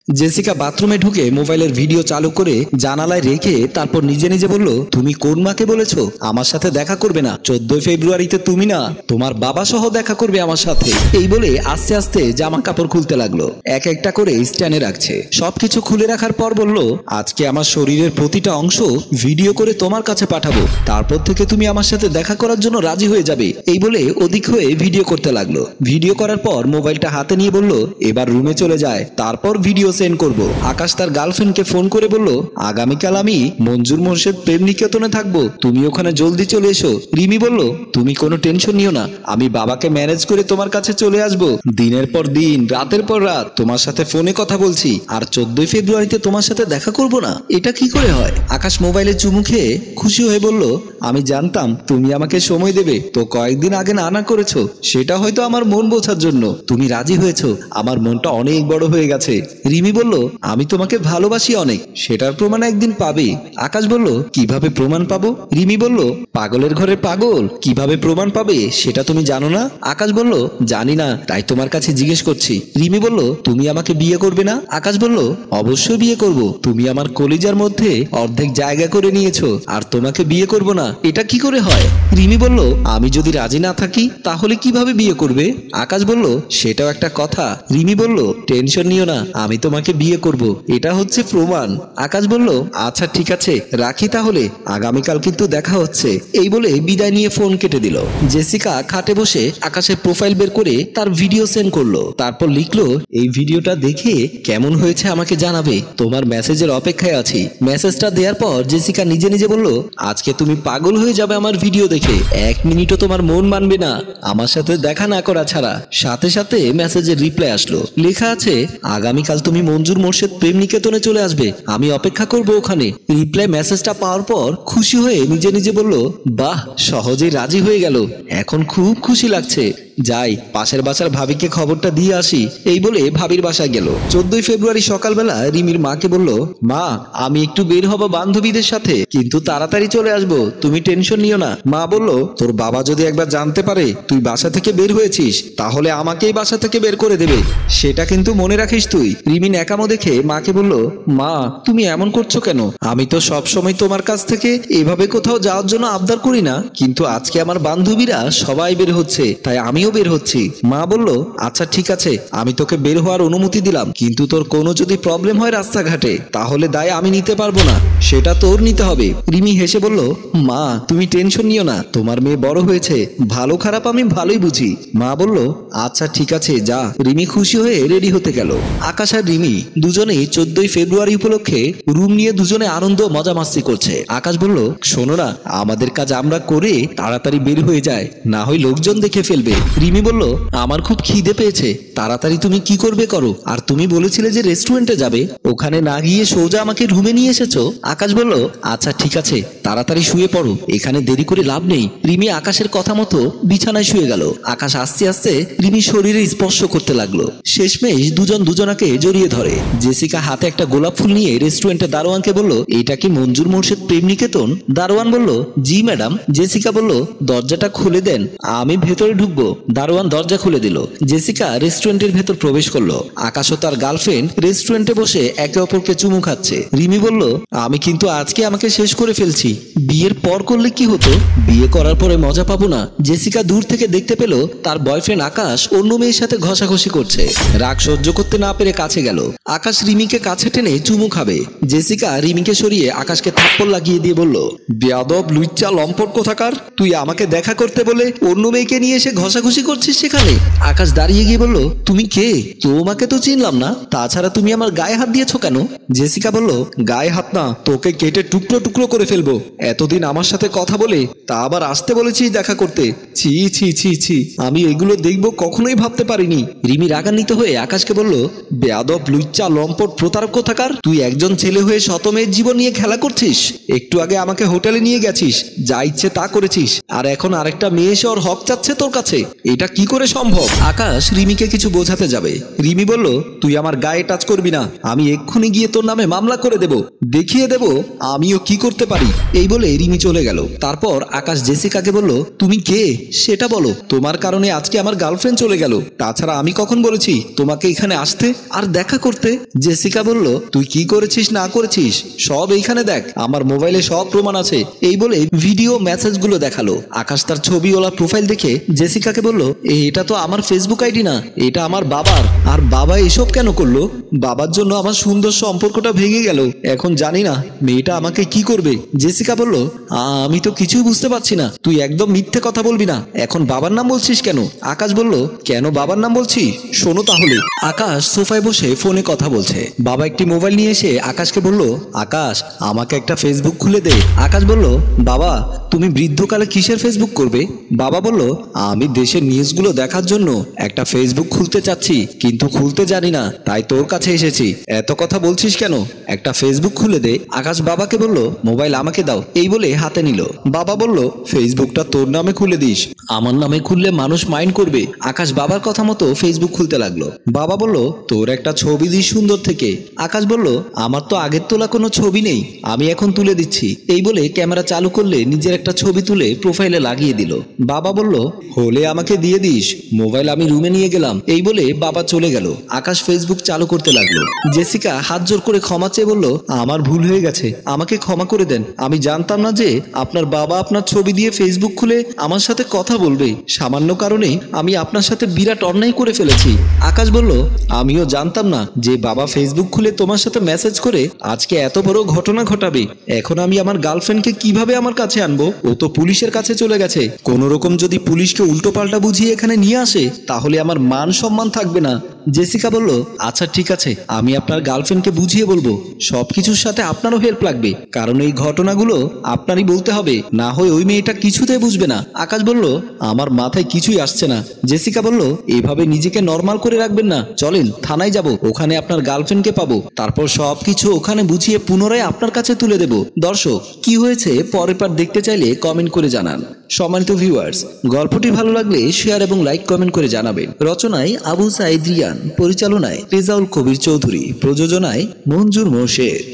Jessica বাথরুমে ঢুকে মোবাইলের ভিডিও চালু করে জানালায় রেখে তারপর নিজে নিজে বলল, তুমি কোন মাকে বলেছো আমার সাথে দেখা করবে না? 14 ফেব্রুয়ারিতে তুমি না, তোমার বাবা সহ দেখা করবে আমার সাথে। এই বলে আস্তে আস্তে জামা কাপড় খুলতে লাগলো, এক একটা করে স্ট্যান্ডে রাখছে। সবকিছু খুলে রাখার পর বলল, আজকে আমার শরীরের প্রতিটা অংশ ভিডিও করে তোমার কাছে পাঠাবো, তারপর থেকে তুমি আমার সাথে দেখা করার জন্য রাজি হয়ে যাবে। এই বলে ওদিক হয়ে ভিডিও করতে লাগলো। ভিডিও করার পর মোবাইলটা হাতে নিয়ে বলল, এবার রুমে চলে যায়, তারপর ভিডিও সেন্ড করব। আকাশ তার গার্লফ্রেন্ডকে ফোন করে বলল, আগামীকাল আমি মঞ্জুর মোর্শেদ প্রেম নিকেতনে থাকবো, তুমি ওখানে জলদি চলে এসো। রিমি বলল, তুমি কোনো টেনশন নিও না, আমি বাবাকে ম্যানেজ করে তোমার কাছে চলে আসবো। দিনের পর দিন, রাতের পর রাত তোমার সাথে ফোনে কথা বলছি, আর 14 ফেব্রুয়ারিতে তোমার সাথে দেখা করব না, এটা কি করে হয়? আকাশ মোবাইলে চুমু খেয়ে খুশি হয়ে বলল, আমি জানতাম তুমি আমাকে সময় দেবে, তো কয়েকদিন আগে না করেছো, সেটা হয়তো আমার মন বোঝার জন্য। তুমি রাজি হয়েছো, আমার মনটা অনেক বড় হয়ে গেছে। রিমি বলল, আমি তোমাকে ভালোবাসি অনেক, সেটার প্রমাণ একদিন পাবে। আকাশ বলল, কিভাবে প্রমাণ পাবো? রিমি বলল, পাগলের ঘরে পাগল কিভাবে প্রমাণ পাবে সেটা তুমি জানো না? আকাশ বলল, জানি না, তাই তোমার কাছে জিজ্ঞেস করছি। রিমি বলল, তুমি আমাকে বিয়ে করবে না? আকাশ বলল, অবশ্যই বিয়ে করব, তুমি আমার কলিজার মধ্যে অর্ধেক জায়গা করে নিয়েছো, আর তোমাকে বিয়ে করব না এটা কি করে হয়? রিমি বলল, আমি যদি রাজি না থাকি তাহলে কিভাবে বিয়ে করবে? আকাশ বলল, সেটাও একটা কথা। রিমি বলল, টেনশন নিও না, আমি তোমাকে বিয়ে করব, এটা হচ্ছে প্রমাণ। আকাশ বলল, আচ্ছা ঠিক আছে, রাখি তাহলে, আগামীকাল কিন্তু দেখা হচ্ছে। এই বলে বিদায় নিয়ে ফোন কেটে দিল। জেসিকা খাটে বসে আকাশের প্রোফাইল বের করে তার ভিডিও সেন্ড করলো, তারপর লিখলো, এই ভিডিওটা দেখে কেমন হয়েছে আমাকে জানাবে, তোমার মেসেজের অপেক্ষায় আছি। মেসেজটা দেওয়ার পর জেসিকা নিজে নিজে বলল, আজকে তুমি পাগল হয়ে যাবে আমার ভিডিও দেখে, 1 মিনিটও তোমার মন মানবে না আমার সাথে দেখা না করা ছাড়া। সাথে সাথে মেসেজের রিপ্লাই আসলো, লেখা আছে, আগামীকাল তুমি মঞ্জুর মোর্শেদ প্রেম নিকেতনে চলে আসবে, আমি অপেক্ষা করব ওখানে। রিপ্লাই মেসেজটা পাওয়ার পর খুশি হয়ে নিজে নিজে বলল, বাহ, সহজেই রাজি হয়ে গেল, এখন খুব খুশি লাগছে, যাই পাশের বাসার ভাবিকে খবরটা দিয়ে আসি। এই বলে ভাবির বাসায় গেল। 14 ফেব্রুয়ারি সকালবেলা রিমির মাকে বলল, মা, আমি একটু বের হব বান্ধবীদের সাথে, কিন্তু তাড়াতাড়ি চলে আসবো, তুমি টেনশন নিও না। মা বলল, তোর বাবা যদি একবার জানতে পারে তুই বাসা থেকে বের হয়েছিস, তাহলে আমাকেই বাসা থেকে বের করে দেবে, সেটা কিন্তু মনে রাখিস তুই। রিমি ন্যাকামো দেখে মাকে বলল, মা, তুমি এমন করছো কেন? আমি তো সব সময় তোমার কাছ থেকে এভাবে কোথাও যাওয়ার জন্য আবদার করি না, কিন্তু আজকে আমার বান্ধবীরা সবাই বের হচ্ছে, তাই আমিও বের হচ্ছি। মা বলল, আচ্ছা ঠিক আছে, আমি তোকে বের হওয়ার অনুমতি দিলাম, কিন্তু তোর কোনো যদি প্রবলেম হয় রাস্তাঘাটে, তাহলে দায় আমি নিতে পারবো না, সেটা তোর নিতে হবে। রিমি হেসে বলল, মা, তুমি টেনশন নিও না, তোমার মেয়ে বড় হয়েছে, ভালো খারাপ আমি ভালোই বুঝি। মা বলল, আচ্ছা ঠিক আছে, যা। রিমি খুশি হয়ে রেডি হতে গেল। আকাশ আর রিমি দুজনেই 14 ফেব্রুয়ারি উপলক্ষে রুম নিয়ে দুজনে আনন্দ মজা মাস্তি করছে। আকাশ বলল, শোনো না, আমাদের কাজ আমরা করে তাড়াতাড়ি বের হয়ে যায়, না হয় লোকজন দেখে ফেলবে। রিমি বলল, আমার খুব খিদে পেয়েছে, তাড়াতাড়ি তুমি কি করবে করো, আর তুমি বলেছিলে যে রেস্টুরেন্টে যাবে, ওখানে না গিয়ে সোজা আমাকে রুমে নিয়ে এসেছো। আকাশ বলল, আচ্ছা ঠিক আছে, তাড়াতাড়ি শুয়ে পড়ো, এখানে দেরি করে লাভ নেই। রিমি আকাশের কথা মতো বিছানায় শুয়ে গেল। আকাশ আস্তে আস্তে রিমির শরীরে স্পর্শ করতে লাগলো। শেষমেশ দুজন দুজনাকে জড়িয়ে ধরে। জেসিকা হাতে একটা গোলাপ ফুল নিয়ে রেস্টুরেন্টের দারোয়ানকে বলল, এটা কি মঞ্জুর মোর্শেদ প্রেম নিকেতন? দারোয়ান বলল, জি ম্যাডাম। জেসিকা বলল, দরজাটা খুলে দেন, আমি ভেতরে ঢুকবো। দারোয়ান দরজা খুলে দিল। জেসিকা রেস্টুরেন্টের ভেতর প্রবেশ করলো। আকাশ ও তার গার্লফ্রেন্ড রেস্টুরেন্টে বসে একে অপরকে চুমু খাচ্ছে। রিমি বলল, আমি কিন্তু আজকে আমাকে শেষ করে ফেলছি, বিয়ের পর করলে কি হতো, বিয়ে করার পরে মজা পাবো না। জেসিকা দূর থেকে দেখতে পেল তার বয়ফ্রেন্ড আকাশ অন্য মেয়ের সাথে ঘষাঘষি করছে। রাগ সহ্য করতে না পেরে কাছে গেল। আকাশ রিমিকে কাছে টেনে চুমু খাবে। জেসিকা রিমিকে সরিয়ে আকাশকে থাপ্পড় লাগিয়ে দিয়ে বলল, বেয়াদব লুচ্চা লম্পট কোথাকার, তুই আমাকে দেখা করতে বলে অন্য মেয়েকে নিয়ে এসে ঘষাঘষি করছিস সেখানে। আকাশ দাঁড়িয়ে গিয়ে বলল, তুমি কে? তোমাকে তো চিনলাম না, তাছাড়া তুমি আমার গায়ে হাত দিয়েছো কেন? জেসিকা বলল, গায়ে হাত না, তোকে কেটে টুকরো টুকরো করে ফেলবো। এতদিন আমার সাথে কথা বলে তা আবার আসতে বলেছিস দেখা করতে, ছি ছি ছি ছি, আমি এগুলো দেখবো কখনোই ভাবতে পারিনি। রিমি রাগান্বিত হয়ে আকাশকে বলল, বেয়াদব লুচ্চা লম্পট প্রতারক কোথাকার, তুই একজন ছেলে হয়ে শত মেয়ের জীবন নিয়ে খেলা করছিস। একটু আগে আমাকে হোটেলে নিয়ে গেছিস, যা ইচ্ছে তা করেছিস, আর এখন আরেকটা মেয়ে এসে ওর হক চাচ্ছে তোর কাছে, এটা কি করে সম্ভব? আকাশ রিমিকে কিছু বোঝাতে যাবে। রিমি বলল, তুই আমার গায়ে টাচ করবি না, আমি এক্ষুনি গিয়ে তোর নামে মামলা করে দেব, দেখিয়ে দেব আমিও কি করতে পারি। এই বলে রিমি চলে গেল। তারপর আকাশ জেসিকাকে বলল, তুমি কে সেটা বলো, তোমার কারণে আজকে আমার গার্লফ্রেন্ড চলে গেল, তাছাড়া আমি কখন বলেছি তোমাকে এখানে আসতে আর দেখা করতে? জেসিকা বলল, তুই কি করেছিস না করেছিস সব এইখানে দেখ, আমার মোবাইলে সব প্রমাণ আছে। এই বলে ভিডিও মেসেজগুলো দেখালো। আকাশ তার ছবিওয়ালা প্রোফাইল দেখে জেসিকাকে বলল, এটা তো আমার ফেসবুক আইডি না, এটা আমার বাবার। আর বাবা এসব কেন করলো? বাবার জন্য আমার সুন্দর সম্পর্কটা ভেঙে গেল, এখন জানি না মেয়েটা আমাকে কি করবে। জেসিকা বলল, আমি তো কিছুই বুঝতে পারছি না, তুই একদম মিথ্যে কথা বলবি না, এখন বাবার নাম বলছিস কেন? আকাশ বলল, কেন বাবার নাম বলছি শোনো তাহলে। আকাশ সোফায় বসে ফোনে কথা বলছে। বাবা একটি মোবাইল নিয়ে এসে আকাশকে বলল, আকাশ আমাকে একটা ফেসবুক খুলে দে। আকাশ বলল, বাবা তুমি বৃদ্ধকালে কিসের ফেসবুক করবে? বাবা বলল, আমি দেশের নিউজগুলো দেখার জন্য একটা ফেসবুক খুলতে চাচ্ছি, কিন্তু খুলতে জানি না, তাই তোর কাছে এসেছি। এত কথা বলছিস কেন, একটা ফেসবুক খুলে দে। আকাশ বাবাকে বলল, মোবাইল আমাকে দাও। এই বলে হাতে নিল। বাবা বলল, ফেসবুকটা তোর নামে খুলে দিস, আমার নামে খুললে মানুষ মাইন্ড করবে। আকাশ বাবার কথা মতো ফেসবুক খুলতে লাগলো। বাবা বলল, তোর একটা ছবি দিস সুন্দর থেকে। আকাশ বলল, আমার তো আগের তোলা কোনো ছবি নেই, আমি এখন তুলে দিচ্ছি। এই বলে ক্যামেরা চালু করলে নিজের একটা ছবি তুলে প্রোফাইলে লাগিয়ে দিল। বাবা বলল, হলে আমাকে দিয়ে দিস, মোবাইল আমি রুমে নিয়ে গেলাম। এই বলে বাবা চলে গেল। আকাশ ফেসবুক চালু করতে লাগলো। জেসিকা হাত জোর করে ক্ষমা চেয়ে বলল, আমার ভুল হয়ে গেছে, আমাকে ক্ষমা করে দেন, আমি জানতাম না যে আপনার বাবা আপনার ছবি দিয়ে ফেসবুক খুলে আমার সাথে কথা বলবে, সামান্য কারণে আমি আপনার সাথে বিরাট অন্যায় করে ফেলেছি। আকাশ বলল, আমিও জানতাম না যে বাবা ফেসবুক খুলে তোমার সাথে মেসেজ করে আজকে এত বড় ঘটনা ঘটাবে। এখন আমি আমার গার্লফ্রেন্ডকে কিভাবে আমার কাছে আনবো? ও তো পুলিশের কাছে চলে গেছে। কোন রকম যদি পুলিশকে উল্টো পাল্টা বুঝিয়ে এখানে নিয়ে আসে তাহলে আমার মান সম্মান থাকবে না। জেসিকা বলল, আচ্ছা ঠিক আছে, আমি আপনার গার্লফ্রেন্ডকে বুঝিয়ে বলবো, সবকিছুর সাথে আপনারও হেল্প লাগবে, কারণ এই ঘটনাগুলো আপনারই বলতে হবে, না হয় ওই মেয়েটা কিছুতে বুঝবে না। আকাশ বলল, আমার মাথায় কিছুই আসছে না। জেসিকা বলল, এভাবে নিজেকে নর্মাল করে রাখবেন না, চলেন থানায় যাব, ওখানে আপনার গার্লফ্রেন্ডকে পাবো, তারপর সবকিছু ওখানে বুঝিয়ে পুনরায় আপনার কাছে তুলে দেব। দর্শক কি হয়েছে পরের পার্ট দেখতে চাইলে কমেন্ট করে জানান। সম্মানিত ভিউয়ার্স, গল্পটি ভালো লাগলে শেয়ার এবং লাইক কমেন্ট করে জানাবেন। রচনায় আবু সাইদ রিয়ান, পরিচালনায় রেজাউল কবির চৌধুরী, প্রযোজনায় মঞ্জুর মোর্শেদ।